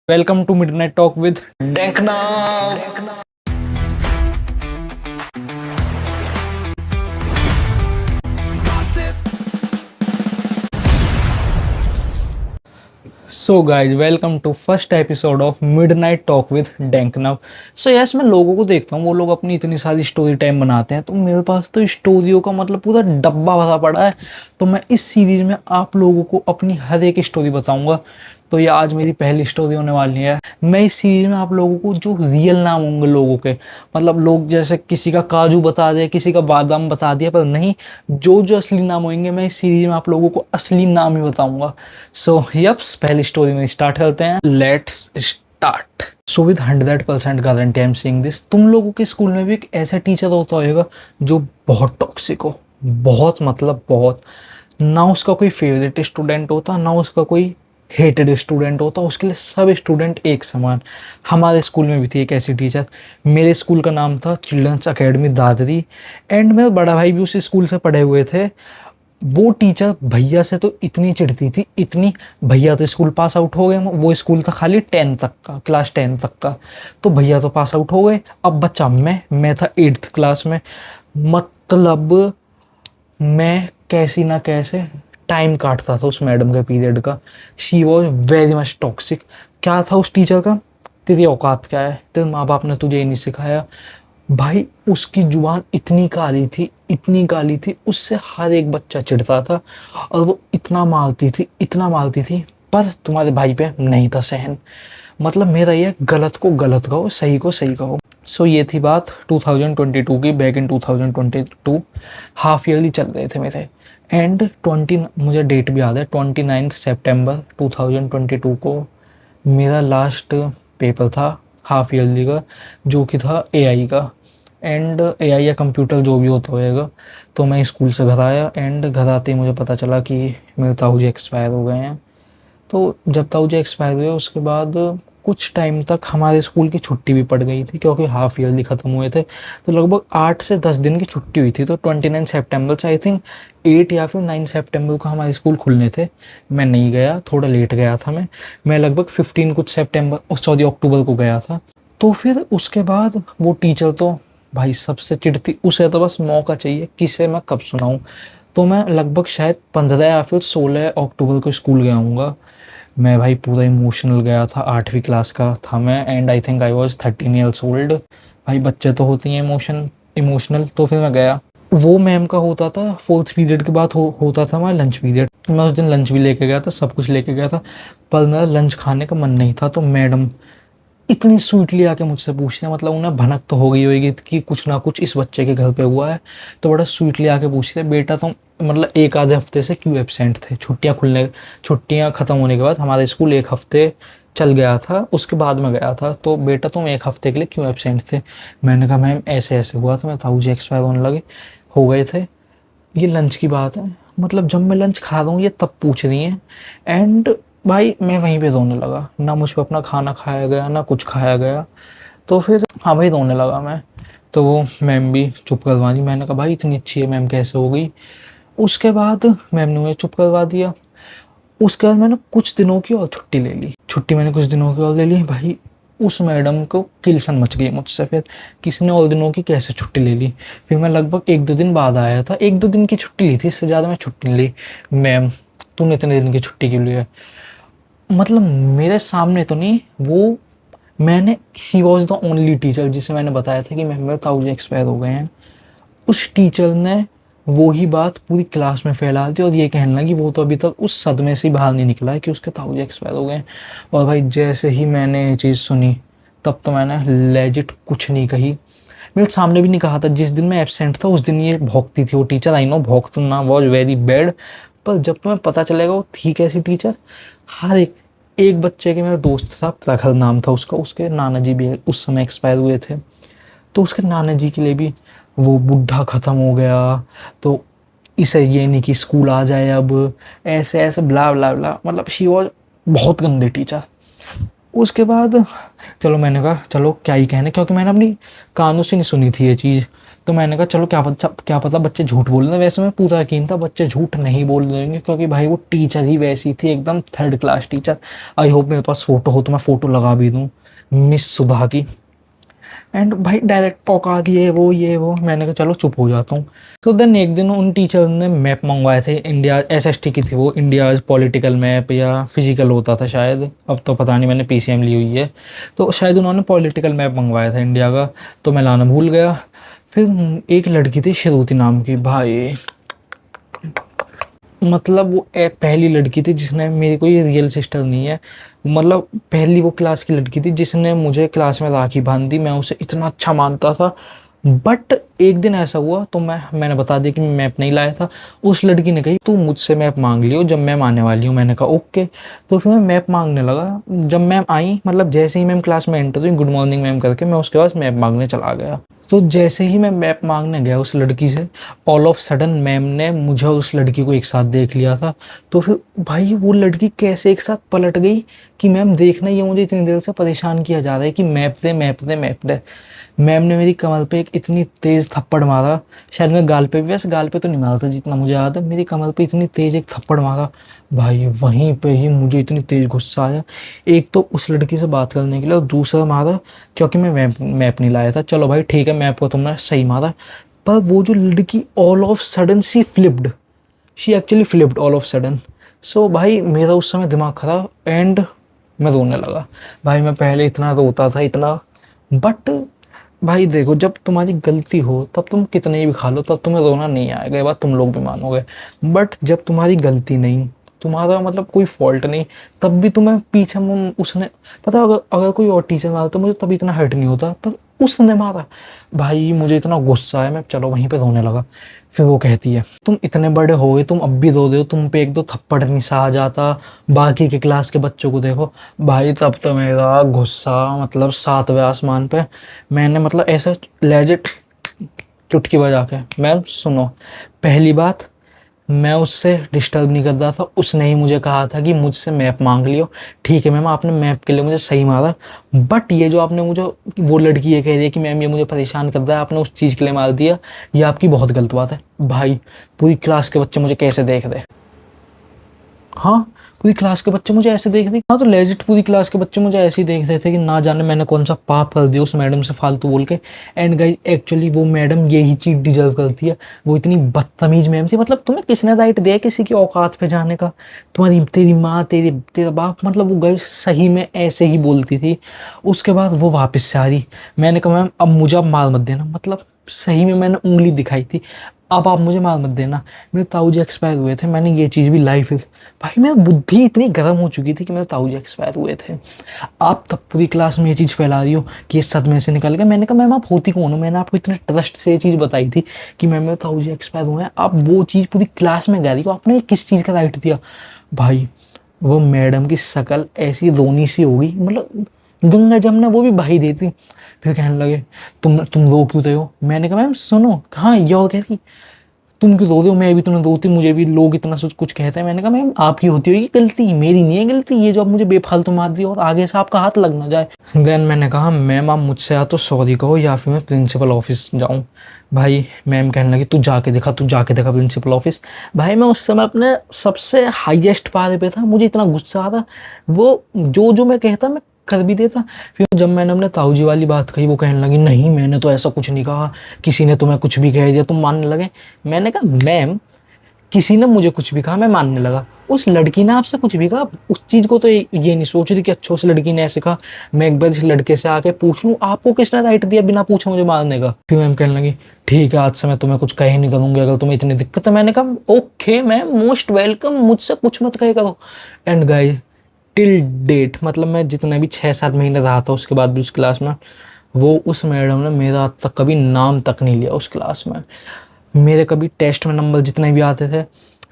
Welcome to Midnight Talk with Danknav. So guys, welcome to first episode of Midnight Talk with Danknav. So yes, मैं लोगों को देखता हूँ, वो लोग अपनी इतनी सारी स्टोरी टाइम बनाते हैं, तो मेरे पास तो स्टोरियों का मतलब पूरा डब्बा भरा पड़ा है। तो मैं इस सीरीज में आप लोगों को अपनी हर एक स्टोरी बताऊंगा। तो ये आज मेरी पहली स्टोरी होने वाली है। मैं इस सीरीज में आप लोगों को जो रियल नाम होंगे लोगों के, मतलब लोग जैसे किसी का काजू बता दिया, किसी का बादाम बता दिया, पर नहीं, जो जो असली नाम होंगे मैं इस सीरीज में आप लोगों को असली नाम ही बताऊंगा। सो यप्स, पहली स्टोरी में स्टार्ट करते हैं। Let's start. So with 100% guarantee I am saying this, तुम लोगों के स्कूल में भी एक ऐसा टीचर होता होगा जो बहुत टॉक्सिक हो, बहुत मतलब बहुत। ना उसका कोई फेवरेट स्टूडेंट होता, ना उसका कोई हेटेड स्टूडेंट होता, उसके लिए सब स्टूडेंट एक समान। हमारे स्कूल में भी थी एक ऐसी टीचर। मेरे स्कूल का नाम था चिल्ड्रंस अकेडमी दादरी, एंड मेरा बड़ा भाई भी उसी स्कूल से पढ़े हुए थे। वो टीचर भैया से तो इतनी चिढ़ती थी, इतनी। भैया तो स्कूल पास आउट हो गए, वो स्कूल था खाली 10 तक का, क्लास 10 तक का। तो भैया तो पास आउट हो गए, अब बच्चा मैं था 8th क्लास में। मतलब मैं कैसी ना कैसे टाइम काटता था उस मैडम के पीरियड का। She was very much toxic. क्या था उस टीचर का, तेरी औकात क्या है, तेरे माँ बाप ने तुझे ये नहीं सिखाया। भाई उसकी जुबान इतनी काली थी, इतनी काली थी, उससे हर एक बच्चा चिढ़ता था। और वो इतना मारती थी, इतना मारती थी, पर तुम्हारे भाई पे नहीं था सहन। मतलब मेरा ये, गलत को गलत कहो, सही को सही कहो। सो ये थी बात 2022 की। बैक इन 2022 हाफ ईयरली चल रहे थे मेरे, एंड 20, मुझे डेट भी याद है, 29 सितंबर 2022 को मेरा लास्ट पेपर था हाफ ईयरली का, जो कि था एआई का। एंड एआई या कंप्यूटर जो भी होता होएगा। तो मैं स्कूल से घर आया, एंड घर आते ही मुझे पता चला कि मेरे ताऊ एक्सपायर हो गए हैं। तो जब ताऊ एक्सपायर हुए उसके बाद कुछ टाइम तक हमारे स्कूल की छुट्टी भी पड़ गई थी, क्योंकि हाफ ईयरली ख़त्म हुए थे। तो लगभग 8 से 10 दिन की छुट्टी हुई थी। तो 29 सितंबर से आई थिंक 8 या फिर 9 सितंबर को हमारे स्कूल खुलने थे। मैं नहीं गया, थोड़ा लेट गया था। मैं लगभग 15 कुछ सितंबर, सॉरी, अक्टूबर को गया था। तो फिर उसके बाद वो टीचर तो भाई सबसे चिढ़ती, उसे तो बस मौका चाहिए, किसे मैं कब सुनाऊँ। तो मैं लगभग शायद 15 या फिर 16 अक्टूबर को स्कूल गया हूँगा। मैं भाई पूरा इमोशनल गया था, 8वीं क्लास का था मैं, and I think I was 13 years old. भाई बच्चे तो होते हैं इमोशनल। तो फिर मैं गया। वो मैम का होता था 4th पीरियड के बाद होता था हमारा लंच पीरियड। मैं उस दिन लंच भी लेके गया था, सब कुछ लेके गया था, पर मेरा लंच खाने का मन नहीं था। तो मैडम इतनी स्वीटली आके मुझसे पूछते हैं, मतलब उन्हें भनक तो हो गई होगी कि कुछ ना कुछ इस बच्चे के घर पे हुआ है। तो बड़ा स्वीटली आके पूछते हैं, बेटा तुम मतलब एक आधे हफ्ते से क्यों एब्सेंट थे। छुट्टियाँ ख़त्म होने के बाद हमारा स्कूल एक हफ्ते चल गया था, उसके बाद में गया था। तो बेटा तुम एक हफ्ते के लिए क्यों एब्सेंट थे। मैंने कहा मैम ऐसे ऐसे हुआ था, मैं ताऊ जी एक्सपायर होने लगे हो गए थे। ये लंच की बात है, मतलब जब मैं लंच खा रहा हूँ ये तब पूछ रही हैं। एंड भाई मैं वहीं पे रोने लगा, ना मुझ पर अपना खाना खाया गया, ना कुछ खाया गया। तो फिर हाँ भाई, रोने लगा मैं। तो वो मैम भी चुप करवा दी। मैंने कहा भाई इतनी अच्छी है मैम, कैसे हो गई। उसके बाद मैम ने मुझे चुप करवा दिया। उसके बाद मैंने कुछ दिनों की और छुट्टी ले ली। छुट्टी मैंने कुछ दिनों की और ले ली। भाई उस मैडम को किलसन मच गई मुझसे, फिर किसी ने और दिनों की कैसे छुट्टी ले ली। फिर मैं लगभग 1-2 दिन बाद आया था, 1-2 दिन की छुट्टी ली थी, इससे ज़्यादा मैं छुट्टी नहीं ली। मैम तूने इतने दिन की छुट्टी क्यों ली है। मतलब मेरे सामने तो नहीं, वो मैंने, she was the only teacher जिसे मैंने बताया था कि मैम मेरे ताऊ जी एक्सपायर हो गए हैं। उस टीचर ने वो ही बात पूरी क्लास में फैला दी, और ये कहने लगी वो तो अभी तक उस सदमे से बाहर नहीं निकला है कि उसके ताऊ जी एक्सपायर हो गए हैं। और भाई जैसे ही मैंने ये चीज़ सुनी, तब तो मैंने लेजिट कुछ नहीं कही, मेरे सामने भी नहीं कहा था। जिस दिन मैं एब्सेंट था उस दिन ये भौंकती थी वो टीचर। आई नो भौंकना वॉज वेरी बैड, पर जब तुम्हें पता चलेगा वो थी कैसी टीचर। हर एक बच्चे के, मेरा दोस्त था प्रखर नाम था उसका, उसके नाना जी भी उस समय एक्सपायर हुए थे। तो उसके नाना जी के लिए भी वो बुढ़ा ख़त्म हो गया, तो इसे ये नहीं कि स्कूल आ जाए अब, ऐसे ऐसे ब्ला ब्ला ब्ला। मतलब शी वॉज बहुत गंदी टीचर। उसके बाद चलो मैंने कहा चलो क्या ही कहने, क्योंकि मैंने अपनी कानों से नहीं सुनी थी ये चीज़। तो मैंने कहा चलो क्या पता बच्चे झूठ बोल रहे हैं। वैसे मैं पूरा यकीन था बच्चे झूठ नहीं बोल देंगे, क्योंकि भाई वो टीचर ही वैसी थी, एकदम third class teacher. I hope मेरे पास फ़ोटो हो तो मैं फ़ोटो लगा भी दूँ, मिस सुधा की। एंड भाई डायरेक्ट टोका दिए वो ये वो, मैंने कहा चलो चुप हो जाता हूँ। तो देन एक दिन उन टीचर ने मैप मंगवाए थे, इंडिया एसएसटी की थी वो, इंडिया पॉलिटिकल मैप या फिजिकल होता था शायद, अब तो पता नहीं, मैंने पीसीएम ली हुई है। तो शायद उन्होंने पॉलिटिकल मैप मंगवाया था इंडिया का, तो मैं लाना भूल गया। फिर एक लड़की थी श्रुति नाम की, भाई मतलब वो पहली लड़की थी जिसने, मेरी कोई रियल सिस्टर नहीं है, मतलब पहली वो क्लास की लड़की थी जिसने मुझे क्लास में राखी बांध दी। मैं उसे इतना अच्छा मानता था। बट एक दिन ऐसा हुआ, तो मैंने बता दिया कि मैं मैप नहीं लाया था। उस लड़की ने कही तू मुझसे मैप मांग लियो जब मैम आने वाली हूँ। मैंने कहा ओके। तो फिर मैं मैप मांगने लगा। जब मैम आई, मतलब जैसे ही मैम क्लास में एंटर हुई, गुड मॉर्निंग मैम करके, मैं उसके बाद मैप मांगने चला गया। तो जैसे ही मैं मैप मांगने गया उस लड़की से, ऑल ऑफ सडन मैम ने मुझे और उस लड़की को एक साथ देख लिया था। तो फिर भाई वो लड़की कैसे एक साथ पलट गई कि मैम देखना, ये मुझे इतनी देर से परेशान किया जा रहा है कि मैप दे मैप दे मैप दे। मैम ने मेरी कमर पे एक इतनी तेज़ थप्पड़ मारा, शायद मैं गाल पे भी, वैसे गाल पे तो नहीं मारा था जितना मुझे याद है, मेरी कमर पे इतनी तेज़ एक थप्पड़ मारा। भाई वहीं पे ही मुझे इतनी तेज़ गुस्सा आया, एक तो उस लड़की से बात करने के लिए, और दूसरा मारा क्योंकि मैं मैप नहीं लाया था। चलो भाई ठीक है, मैप को तुमने सही मारा, पर वो जो लड़की all of sudden she actually flipped all of sudden. So भाई मेरा उस समय दिमाग खराब, एंड मैं रोने लगा। भाई मैं पहले इतना रोता था इतना, बट भाई देखो जब तुम्हारी गलती हो तब तुम कितने भी खा लो तब तुम्हें रोना नहीं आएगा, ये बात तुम लोग भी मानोगे। बट जब तुम्हारी गलती नहीं, तुम्हारा मतलब कोई फॉल्ट नहीं, तब भी तुम्हें पीछे उसने, पता अगर अगर कोई और टीचर मारता तो मुझे तभी इतना हर्ट नहीं होता, पर उसने मारा। भाई मुझे इतना गुस्सा आया, मैं चलो वहीं पे रोने लगा। फिर वो कहती है तुम इतने बड़े हो गए, तुम अब भी रो रहे हो, तुम पे एक दो थप्पड़ नहीं सा आ जाता, बाकी के क्लास के बच्चों को देखो। भाई तब तो मेरा गुस्सा मतलब सातवें आसमान पे। मैंने मतलब ऐसे लेजिट चुटकी बजा के, मैम सुनो, पहली बात मैं उससे डिस्टर्ब नहीं कर रहा था, उसने ही मुझे कहा था कि मुझसे मैप मांग लियो। ठीक है मैम, आपने मैप के लिए मुझे सही मारा, बट ये जो आपने मुझे, वो लड़की ये कह रही है कि मैम ये मुझे परेशान कर रहा है, आपने उस चीज़ के लिए मार दिया, ये आपकी बहुत गलत बात है। भाई पूरी क्लास के बच्चे मुझे कैसे देख रहे, हाँ पूरी क्लास के बच्चे मुझे ऐसे देख रहे, हाँ तो लेजिट पूरी क्लास के बच्चे मुझे ऐसे ही देख रहे थे कि ना जाने मैंने कौन सा पाप कर दिया उस मैडम से फालतू बोल के। एंड गाइस एक्चुअली वो मैडम यही चीज़ डिजर्व करती है, वो इतनी बदतमीज मैम थी। मतलब तुम्हें किसने राइट दिया किसी की औकात पे जाने का, तुम्हारी तेरी माँ तेरा बाप, मतलब वो गाइस सही में ऐसे ही बोलती थी। उसके बाद वो वापस से आ रही, मैंने कहा मैम अब मुझे अब मार मत देना, मतलब सही में मैंने उंगली दिखाई थी, अब आप मुझे मार मत देना, मेरे ताऊ जी एक्सपायर हुए थे, मैंने ये चीज़ भी लाइफ इज। भाई मैं बुद्धि इतनी गर्म हो चुकी थी कि मेरे ताऊ जी एक्सपायर हुए थे, आप तब पूरी क्लास में ये चीज़ फैला रही हो कि ये सदमे से निकल गया। मैंने कहा मैम आप होती कौन हो, मैंने आपको इतने ट्रस्ट से ये चीज़ बताई थी कि मैम मेरे ताऊ जी एक्सपायर हुए हैं, आप वो चीज़ पूरी क्लास में गा रही हो, आपने किस चीज़ का राइट दिया। भाई वो मैडम की शक्ल ऐसी रोनी सी हो गई, मतलब गंगा जमुना वो भी बहाई देती। फिर कहने लगे तुम रो क्यों रहे हो। मैंने कहा मैम सुनो, हाँ ये और कहती तुम क्यों रो रहे हो, मैं भी तुम्हें रोती, मुझे भी लोग इतना कुछ कहते हैं। मैंने कहा मैम आपकी होती होगी गलती, मेरी नहीं है गलती, ये जो आप मुझे बेफालतू मार दिया और आगे से आपका हाथ लग ना जाए। देन मैंने कहा मैम आप मुझसे या तो सॉरी कहो या फिर मैं प्रिंसिपल ऑफिस जाऊँ। भाई मैम कहने लगी तू जाके देखा प्रिंसिपल ऑफिस। भाई मैं उस समय अपने सबसे हाईएस्ट पारे पे था, मुझे इतना गुस्सा आ था, वो जो जो मैं कहता मैं कर भी देता। फिर जब मैंने अपने ताऊ जी वाली बात कही, वो कहने लगी नहीं मैंने तो ऐसा कुछ नहीं कहा, किसी ने तुम्हें कुछ भी कह दिया तुम मानने लगे। मैंने कहा मैम किसी ने मुझे कुछ भी कहा मैं मानने लगा, उस लड़की ने आपसे कुछ भी कहा, उस चीज़ को तो ये नहीं सोच रही कि अच्छा उस लड़की ने ऐसे कहा, मैं एक बार इस लड़के से आके पूछ लूँ आपको किसने राइट दिया बिना पूछे मुझे मारने का। फिर मैम कहने लगी ठीक है आज से मैं तुम्हें कुछ कह ही नहीं करूँगी अगर तुम्हें इतनी दिक्कत है। मैंने कहा ओके मैम मोस्ट वेलकम, मुझसे कुछ मत कहे करो। एंड गाइस टिल डेट, मतलब मैं जितने भी 6-7 महीने रहा था उसके बाद भी उस क्लास में, वो उस मैडम ने मेरा आज तक कभी नाम तक नहीं लिया उस क्लास में। मेरे कभी टेस्ट में नंबर जितने भी आते थे,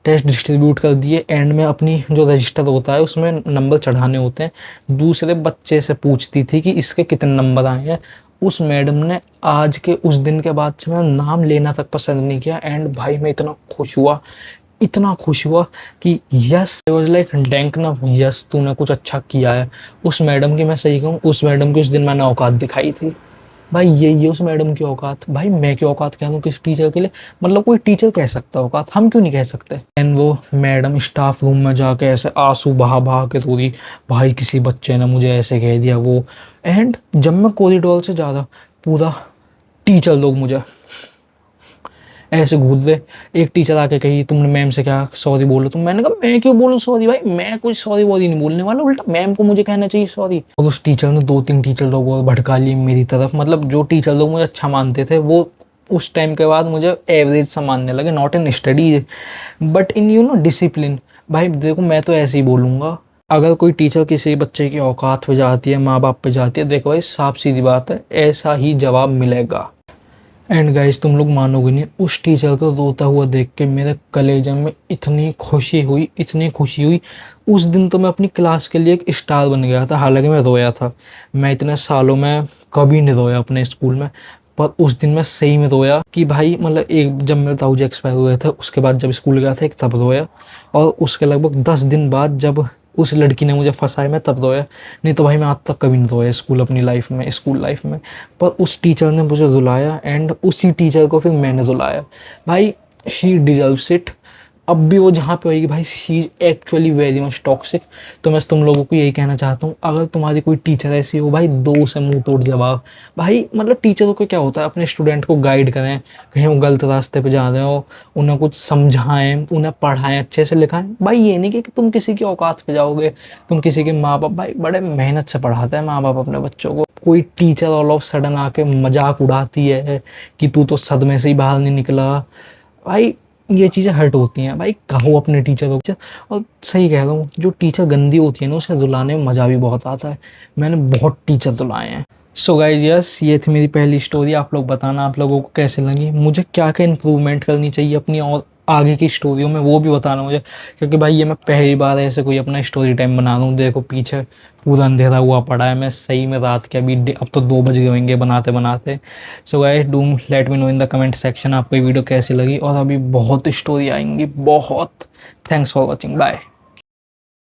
टेस्ट डिस्ट्रीब्यूट कर दिए, एंड में अपनी जो रजिस्टर होता है उसमें नंबर चढ़ाने होते हैं, दूसरे बच्चे से पूछती थी कि इसके कितने नंबर आए हैं। उस मैडम ने आज के उस दिन के बाद से मेरा नाम लेना तक पसंद नहीं किया। एंड भाई मैं इतना खुश हुआ, इतना खुश हुआ कि yes, I was like dank ना, यस तूने कुछ अच्छा किया है। उस मैडम की, मैं सही कहूँ, उस मैडम की उस दिन मैंने औकात दिखाई थी भाई। यही है उस मैडम की औकात भाई। मैं क्यों औकात कह दूं किसी टीचर के लिए, मतलब कोई टीचर कह सकता है औकात, हम क्यों नहीं कह सकते। एंड वो मैडम स्टाफ रूम में जाके ऐसे आंसू बहा बहा के रो रही, भाई किसी बच्चे ने मुझे ऐसे कह दिया वो। एंड जब मैं कॉरिडोर से जा रहा, पूरा टीचर लोग मुझे ऐसे घूर रहे। एक टीचर आके कही, तुमने मैम से क्या सॉरी बोलो तुम। मैंने कहा मैं क्यों बोलूं सॉरी भाई, मैं कुछ सॉरी वॉरी नहीं बोलने वाला, उल्टा मैम को मुझे कहना चाहिए सॉरी। और उस टीचर ने 2-3 टीचर लोग और भड़का लिए मेरी तरफ। मतलब जो टीचर लोग मुझे अच्छा मानते थे वो उस टाइम के बाद मुझे एवरेज सा मानने लगे, not in study but in discipline. भाई देखो मैं तो ऐसे ही बोलूँगा, अगर कोई टीचर किसी बच्चे की औकात पे जाती है, माँ बाप पे जाती है, देखो भाई साफ सीधी बात है, ऐसा ही जवाब मिलेगा। एंड गाइस तुम लोग मानोगे नहीं, उस टीचर को रोता हुआ देख के मेरे कलेजे में इतनी खुशी हुई, इतनी खुशी हुई। उस दिन तो मैं अपनी क्लास के लिए एक स्टार बन गया था। हालांकि मैं रोया था, मैं इतने सालों में कभी नहीं रोया अपने स्कूल में, पर उस दिन मैं सही में रोया कि भाई, मतलब एक जब मेरे ताऊ एक्सपायर हुए थे उसके बाद जब स्कूल गया था एक तब रोया, और उसके लगभग 10 दिन बाद जब उस लड़की ने मुझे फंसाया मैं तब रोया। नहीं तो भाई मैं आज तक कभी नहीं रोया स्कूल अपनी लाइफ में, स्कूल लाइफ में। पर उस टीचर ने मुझे रुलाया एंड उसी टीचर को फिर मैंने रुलाया। भाई शी डिजर्व्स इट। अब भी वो जहाँ पे होगी भाई, she is actually very much toxic. तो मैं तुम लोगों को यही कहना चाहता हूँ, अगर तुम्हारी कोई टीचर ऐसी हो भाई, दो से मुंह तोड़ जवाब। भाई मतलब टीचरों को क्या होता है, अपने स्टूडेंट को गाइड करें, कहीं वो गलत रास्ते पे जा रहे हो उन्हें कुछ समझाएं, उन्हें पढ़ाएं, अच्छे से लिखाएं। भाई ये नहीं कि तुम किसी की औकात पे जाओगे, तुम किसी के माँ बाप, भाई बड़े मेहनत से पढ़ाते हैं माँ बाप अपने बच्चों को। कोई टीचर ऑल ऑफ सडन आके मजाक उड़ाती है कि तू तो सदमे से ही बाहर नहीं निकला, भाई ये चीज़ें हर्ट होती हैं। भाई कहो अपने टीचरों को। और सही कह रहा हूँ, जो टीचर गंदी होती है ना उसे रुलाने में मज़ा भी बहुत आता है। मैंने बहुत टीचर रुलाए हैं। सो गाइज यस, ये थी मेरी पहली स्टोरी। आप लोग बताना आप लोगों को कैसे लगी, मुझे क्या क्या इम्प्रूवमेंट करनी चाहिए अपनी और आगे की स्टोरियों में, वो भी बताना मुझे। क्योंकि भाई ये मैं पहली बार ऐसे कोई अपना स्टोरी टाइम बना रहा हूँ। देखो पीछे पूरा अंधेरा हुआ पड़ा है, मैं सही में रात के अभी अब तो 2 बज गए होंगे बनाते बनाते। So guys do let me know in the comment section आपको ये वीडियो कैसी लगी, और अभी बहुत स्टोरी आएंगी बहुत। Thanks for watching, bye.